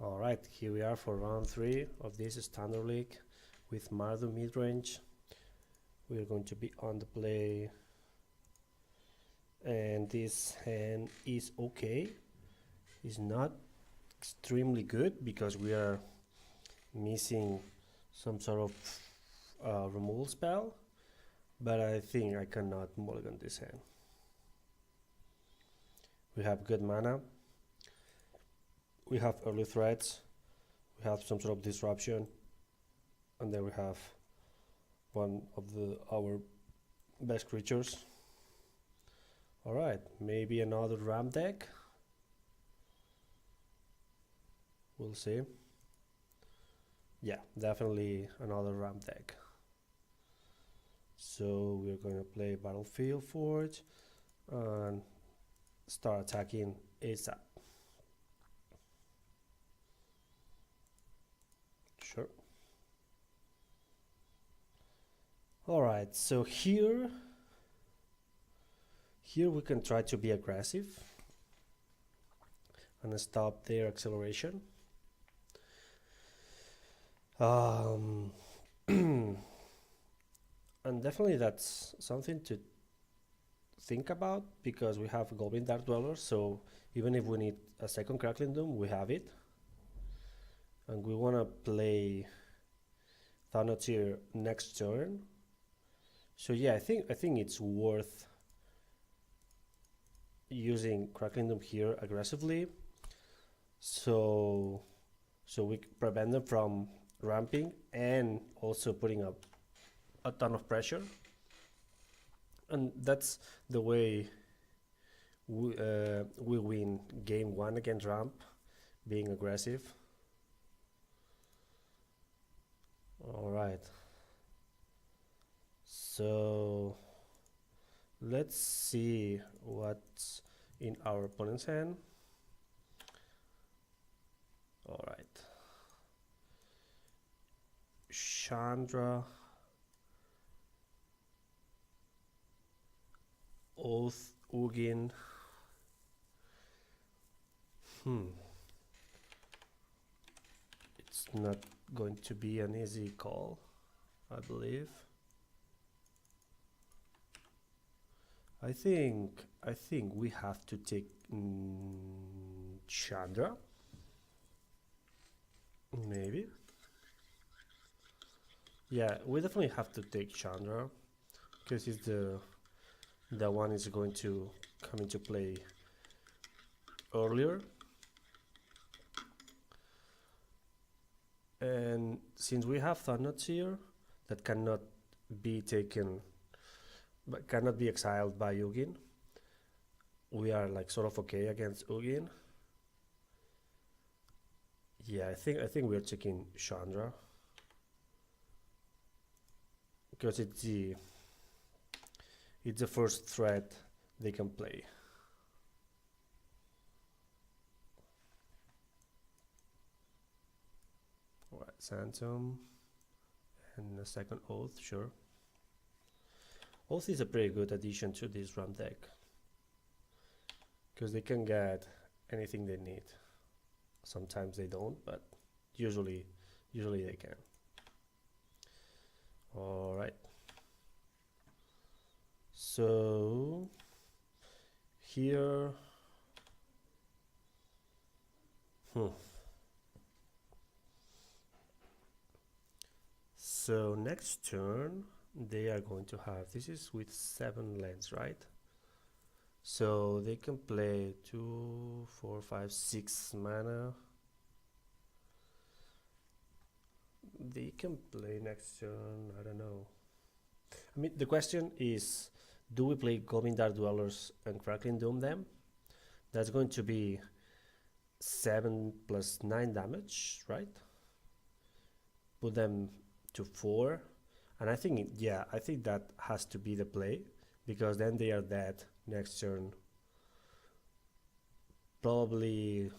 Alright, here we are for round 3 of this standard league with Mardu Midrange. We are going to be on the play, and this hand is okay. It's not extremely good because we are missing some sort of removal spell, but I think I cannot mulligan this hand. We have good mana, we have early threats, we have some sort of disruption, and then we have one of our best creatures. Alright, maybe another ram deck. We'll see. Yeah, definitely another ram deck. So we're going to play Battlefield Forge and start attacking ASAP. Sure. Alright, so here we can try to be aggressive and stop their acceleration. And definitely that's something to think about because we have Goblin Dark Dweller, so even if we need a second Crackling Doom, we have it. And we want to play Thanatir next turn. So yeah, I think it's worth using Crackling Doom here aggressively, so we prevent them from ramping and also putting up a ton of pressure. And that's the way we win game 1 against ramp, being aggressive. Alright, so let's see what's in our opponent's hand. Alright, Chandra, Oath, Ugin. It's not going to be an easy call, I believe. I think we have to take Chandra. Maybe. Yeah, we definitely have to take Chandra because it's the one is going to come into play earlier. And since we have Thanatos here that cannot be taken, but cannot be exiled by Ugin, we are like sort of okay against Ugin. Yeah, I think we're taking Chandra because it's the first threat they can play. Alright, Phantom and a second Oath, sure. Oath is a pretty good addition to this RAM deck because they can get anything they need. Sometimes they don't, but usually they can. Alright, so here so next turn they are going to have, this is with 7 lands, right? So they can play 2, 4, 5, 6 mana. They can play next turn, I don't know. I mean, the question is, do we play Goblin Dark Dwellers and Crackling Doom them? That's going to be 7 plus 9 damage, right? Put them to 4. And I think, yeah, I think that has to be the play, because then they are dead next turn. Probably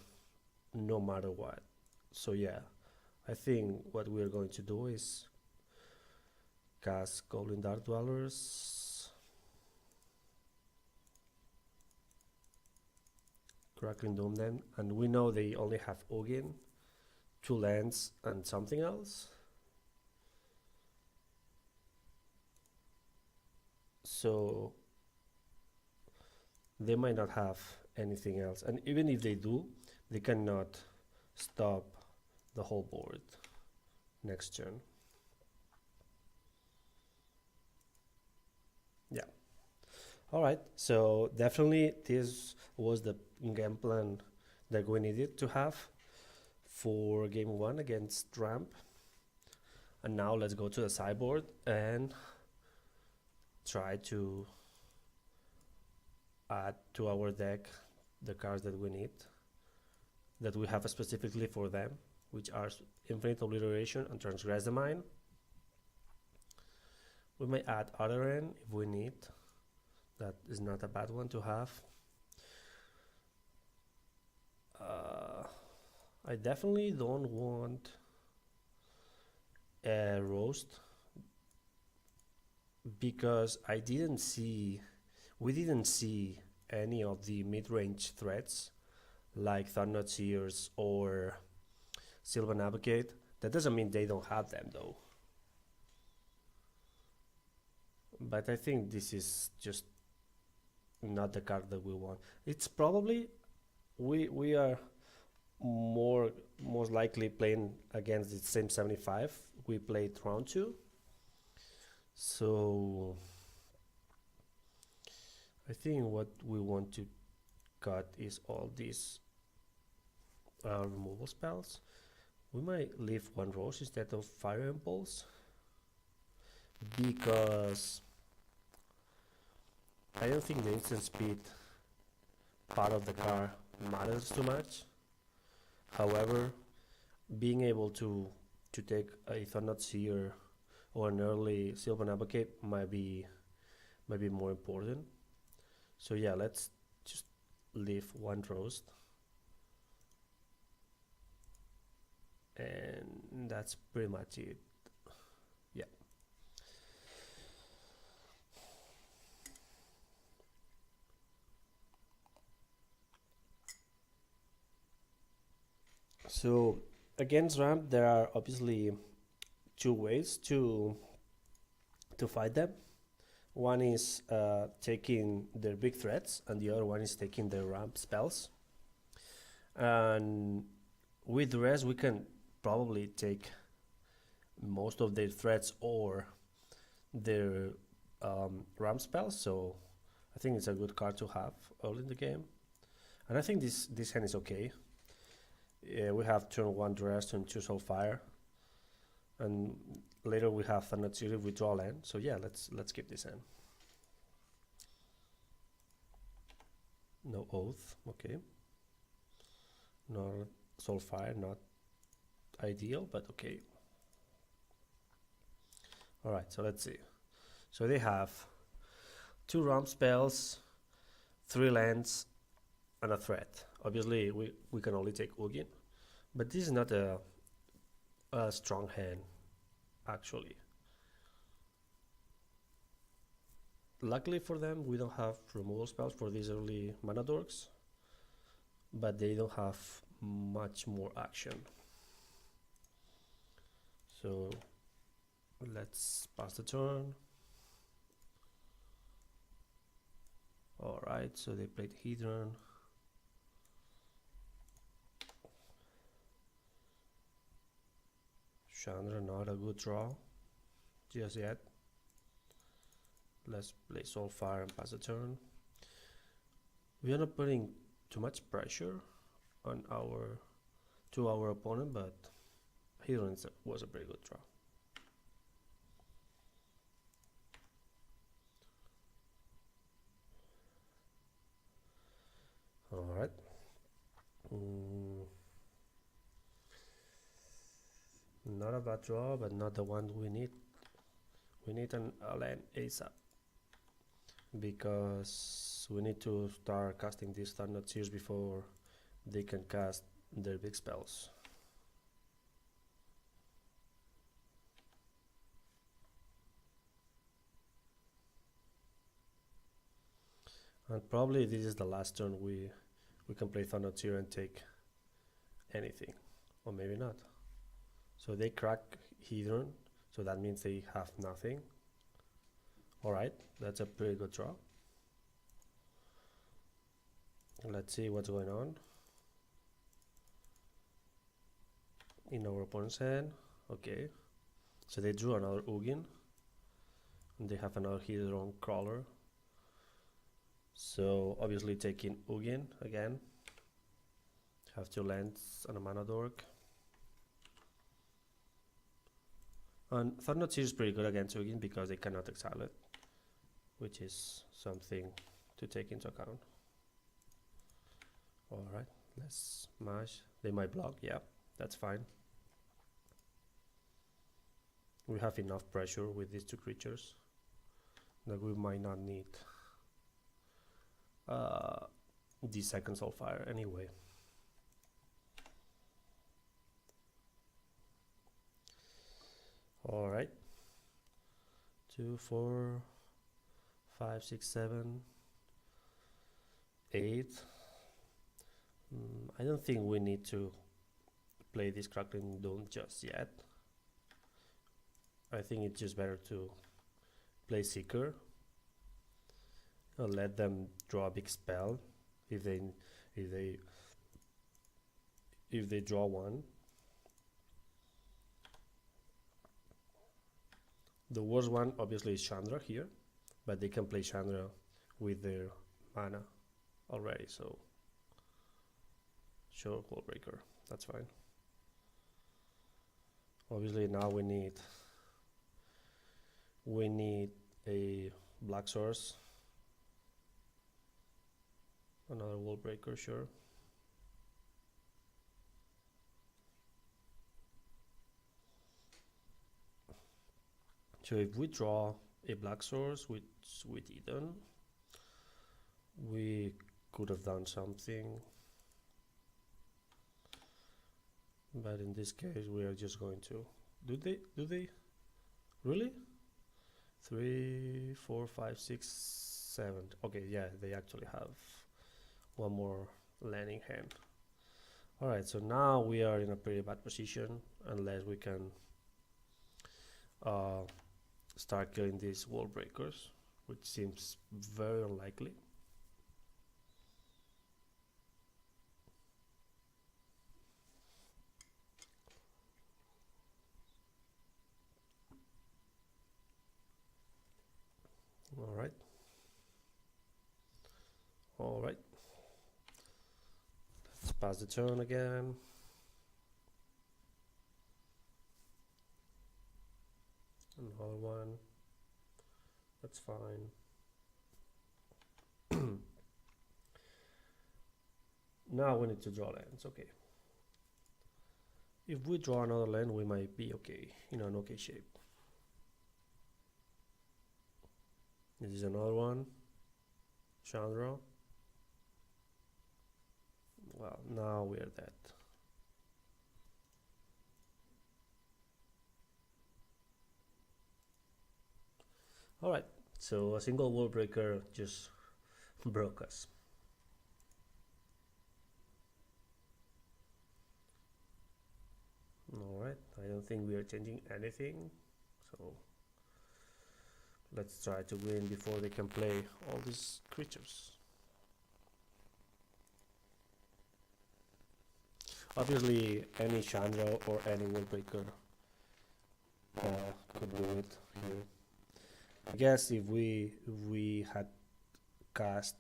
no matter what. So yeah, I think what we're going to do is cast Goblin Dark Dwellers, Crackling Doom them, and we know they only have Ugin, two lands and something else. So they might not have anything else, and even if they do, they cannot stop the whole board next turn. Yeah. All right. So definitely this was the game plan that we needed to have for game one against Ramp. And now let's go to the sideboard and try to add to our deck the cards that we need, that we have specifically for them, which are Infinite Obliteration and Transgress the Mind. We may add Other End if we need. That is not a bad one to have. I definitely don't want a Roast, because we didn't see any of the mid-range threats like Thunderknot Seers or Sylvan Advocate. That doesn't mean they don't have them though. But I think this is just not the card that we want. It's probably we are most likely playing against the same 75 we played round 2. So I think what we want to cut is all these removal spells. We might leave one Rose instead of Fire Impulse, because I don't think the instant speed part of the card matters too much. However, being able to take a Thunderknot Seer or an early Sylvan Advocate might be more important. So yeah, let's just leave one Roast, and that's pretty much it. Yeah. So against Ramp, there are obviously two ways to fight them. One is taking their big threats, and the other one is taking their Ramp spells. And with the rest, we can probably take most of their threats or their Ramp spells. So I think it's a good card to have early in the game. And I think this hand is okay. We have turn 1 Dress, turn 2 Soulfire, and later we have Thunderknot Seer with draw land. So yeah, let's keep this hand. No Oath, okay. No Soulfire, not ideal, but okay. Alright, so let's see. So they have 2 Ramp spells, 3 lands, and a threat. Obviously, we can only take Ugin, but this is not a strong hand, actually. Luckily for them, we don't have removal spells for these early mana dorks, but they don't have much more action. So let's pass the turn. Alright, so they played Hedron. Chandra, not a good draw just yet. Let's play Soulfire and pass the turn. We are not putting too much pressure on our opponent, but Hedron was a pretty good draw. Alright. Not a bad draw, but not the one we need. We need a land ASAP, because we need to start casting these Thunderknot Seers before they can cast their big spells. And probably this is the last turn we can play Thunderknot Seer and take anything, or maybe not. So they crack Hedron, so that means they have nothing. Alright, that's a pretty good draw. Let's see what's going on in our opponent's hand. Okay, so they drew another Ugin, and they have another Hedron crawler. So obviously taking Ugin again. Have 2 lands and a mana dork. And Thought Seer is pretty good against Ugin because they cannot exile it, which is something to take into account. Alright, let's smash. They might block, yeah, that's fine. We have enough pressure with these 2 creatures that we might not need the second Soulfire anyway. Alright, 2, 4, 5, 6, 7, 8. I don't think we need to play this Crackling Dome just yet. I think it's just better to play Seeker and let them draw a big spell if they draw one. The worst one obviously is Chandra here, but they can play Chandra with their mana already, so sure, Wallbreaker, that's fine. Obviously now we need a black source, another Wallbreaker, sure. So if we draw a black source, which we didn't, we could have done something, but in this case we are just going to do they really 3, 4, 5, 6, 7. Okay, yeah, they actually have one more land in hand. Alright, so now we are in a pretty bad position unless we can start killing these wall breakers, which seems very unlikely. All right, let's pass the turn again. Another one, that's fine. Now we need to draw lands. Okay, if we draw another land, we might be okay, in an okay shape. This is another one, Chandra. Well, now we are dead. Alright, so a single wall breaker just broke us. Alright, I don't think we are changing anything, so let's try to win before they can play all these creatures. Obviously, any Chandra or any Wallbreaker could do it here. I guess if we had cast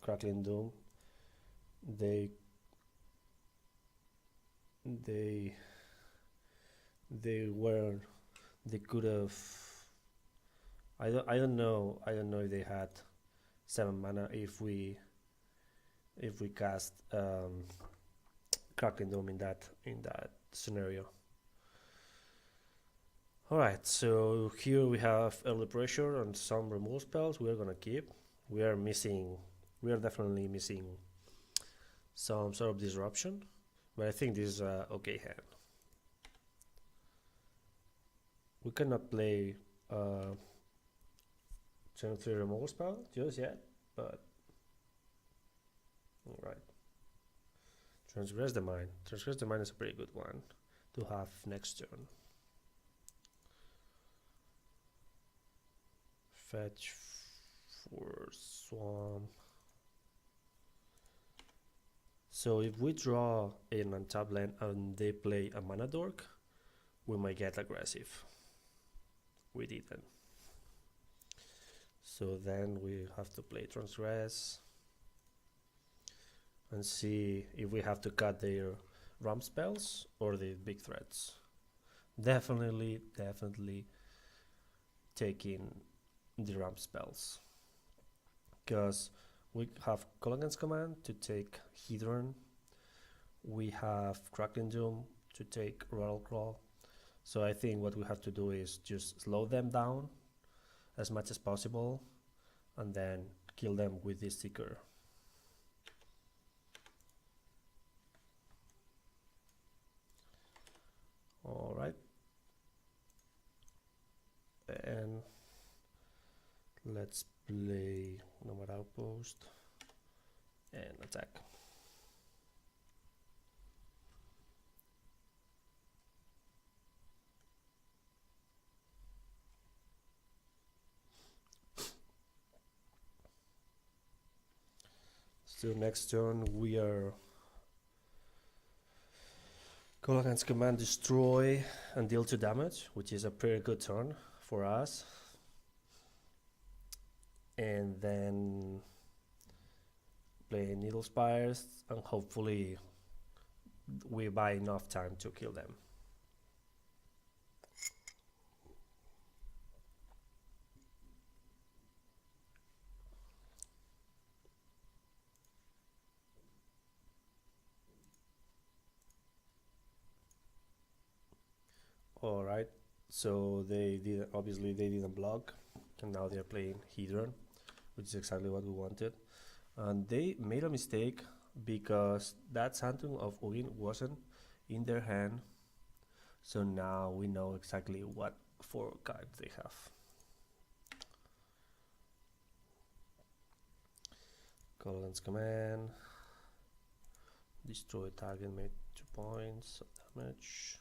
Crackling Doom, they could have. I don't know if they had 7 mana if we cast Crackling Dome in that scenario. Alright, so here we have early pressure and some removal spells we are gonna keep. We are definitely missing some sort of disruption, but I think this is a okay hand. We cannot play turn 3 removal spell just yet, but alright. Transgress the Mind. Transgress the Mind is a pretty good one to have next turn. Fetch for swamp. So if we draw an untapped land and they play a mana dork, we might get aggressive. We didn't. So then we have to play transgress and see if we have to cut their ramp spells or the big threats. Definitely taking the ramp spells, because we have Colligan's Command to take Hedron, we have Crackling Doom to take Rattle Claw. So I think what we have to do is just slow them down as much as possible and then kill them with this Seeker. Alright. And let's play Nomad Outpost and attack. So next turn we are call against command destroy and deal 2 damage, which is a pretty good turn for us. And then play Needle Spires and hopefully we buy enough time to kill them. Alright, so they did, obviously they didn't block, and now they're playing Hedron, which is exactly what we wanted. And they made a mistake because that Santum of Ugin wasn't in their hand, so now we know exactly what 4 cards they have. Colon's Command, destroy target, made 2 points of damage.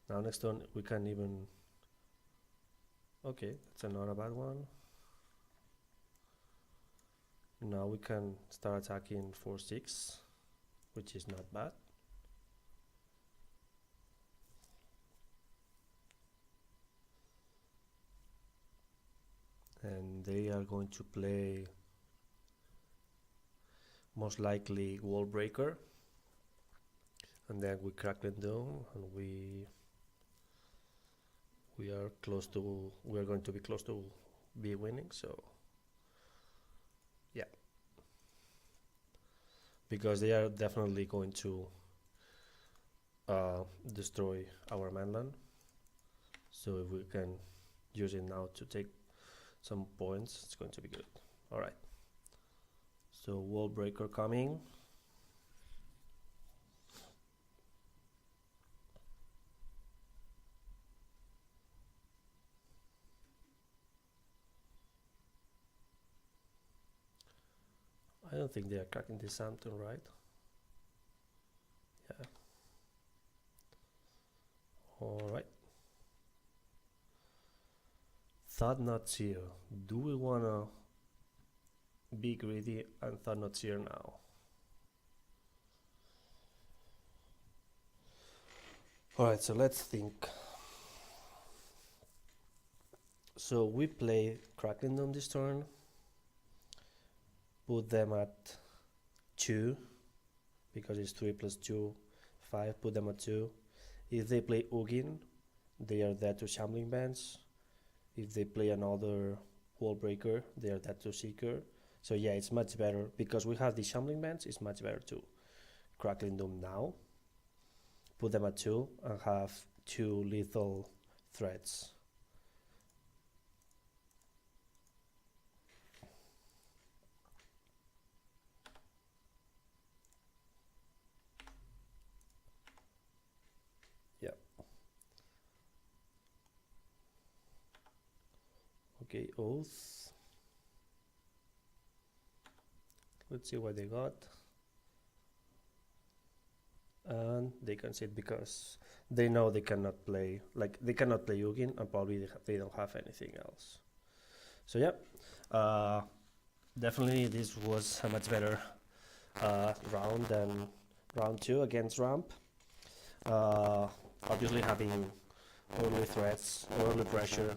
Now next turn we can even, okay, that's not a bad one. Now we can start attacking 4/6, which is not bad. And they are going to play most likely Wall Breaker, and then we crack them down, and we are close to, we are going to be close to be winning. So yeah, because they are definitely going to destroy our mainland, so if we can use it now to take some points, it's going to be good. All right, so Wall Breaker coming. I don't think they are cracking this Samton, right? Yeah. Alright. Thought Not Seer. Do we wanna be greedy and Thought Not Seer now? Alright, so let's think. So we play Crackling on this turn. Put them at 2 because it's 3 plus 2, 5. Put them at 2. If they play Ugin, they are dead to Shambling Bands. If they play another Wall Breaker, they are dead to Seeker. So yeah, it's much better because we have the Shambling Bands. It's much better to Crackling Doom now. Put them at 2 and have 2 lethal threats. Okay, Oath. Let's see what they got. And they concede because they know they cannot play, like they cannot play Ugin, and probably they don't have anything else. So yeah, definitely this was a much better round than round 2 against Ramp. Obviously having early threats, early pressure,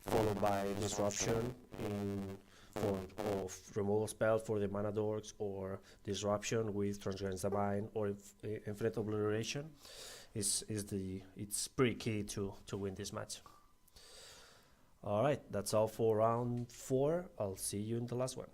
followed by disruption in form of removal spell for the mana dorks, or disruption with transgress divine, or infinite obliteration it's pretty key to win this match. All right, that's all for round 4. I'll see you in the last one.